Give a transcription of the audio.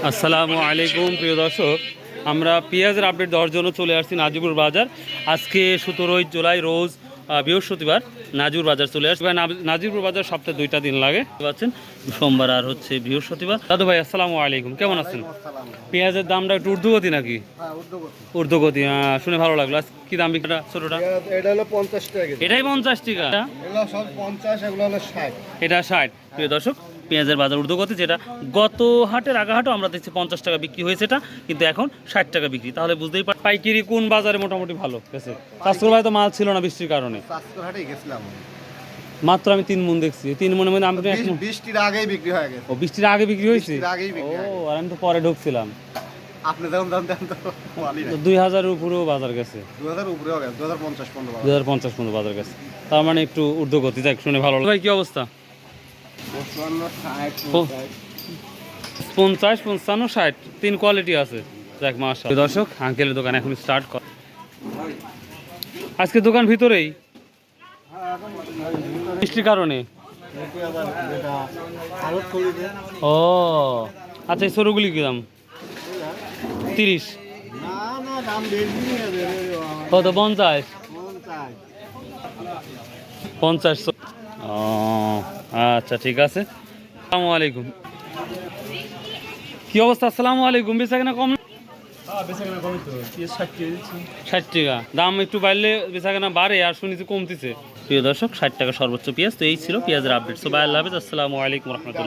আসসালামু আলাইকুম প্রিয় দর্শক, আমরা পেঁয়াজের আপডেট দেওয়ার জন্য চলে আসছি নাজিপুর বাজার। আজকে 17 জুলাই রোজ বৃহস্পতিবার নাজিপুর বাজার চলে আসবে। নাজিপুর বাজার সপ্তাহে 2টা দিন লাগে পাচ্ছেন, সোমবার আর হচ্ছে বৃহস্পতিবার। দাদু ভাই আসসালামু আলাইকুম, কেমন আছেন? পেঁয়াজের দামটা একটু ঊর্ধ্বগতি নাকি? ঊর্ধ্বগতি, শুনে ভালো লাগলো। কি দাম বিক্রিটা ছোটটা? এটা হলো 50 টাকা। এটাই 50 টাকা, এগুলো সব 50, এগুলো হলো 60। এটা 60। প্রিয় দর্শক, পেঁয়াজের বাজার ঊর্ধ্বগতি, যেটা গত হাটের আগা হাটও আমরা দেখছি 50 টাকা বিক্রি হয়েছে, এটা কিন্তু এখন 60 টাকা বিক্রি। তাহলে বুঝতেই পার পাইকারি কোন বাজারে মোটামুটি ভালো গেছে। চাষকর ভাই তো মাল ছিল না বৃষ্টির কারণে, হাটেই গেছিলাম মাত্র আমি 3 মণ দেখছি। 3 মণের মধ্যে আমি বৃষ্টির আগেই বিক্রি হয়ে গেছে। ও, বৃষ্টির আগে বিক্রি হয়েছে? আগেই বিক্রি হয়ে ও, গেছে। আর আমি তো পরে ঢুকছিলাম। আপনি দাম দাম দেন তো মালই নাই। 2000 এর উপরেও বাজার গেছে, 2000 উপরেও গেছে, 2050 পর্যন্ত। 2050 পর্যন্ত বাজার গেছে, তার মানে একটু ঊর্ধ্বগতি। দেখ, শুনে ভালো লাগলো। ভাই কি অবস্থা? 50, 55, 60 3 কোয়ালিটি আছে। দেখ মাশাআল্লাহ। দর্শক, আঙ্কেলের দোকান এখন স্টার্ট কর। আজকে দোকান ভিতরেই বৃষ্টির কারণে। ও আচ্ছা, এই সরুগুলি কি দাম? 30। কত? 50? 50। ও আচ্ছা, ঠিক আছে। আসসালামু আলাইকুম, কি অবস্থা? আসসালামু আলাইকুম। বেচা কেনা কম? 60 টাকা দাম, একটু বাড়লে বেচা কেনা বাড়ে, আর শুনেছি কমতেছে। প্রিয় দর্শক, 60 টাকা সর্বোচ্চ পেঁয়াজ। তো এই ছিল পেঁয়াজের আপডেট। সো বাই, আল্লাহ হাফেজ, আসসালামু আলাইকুম রহমতুল্লাহ।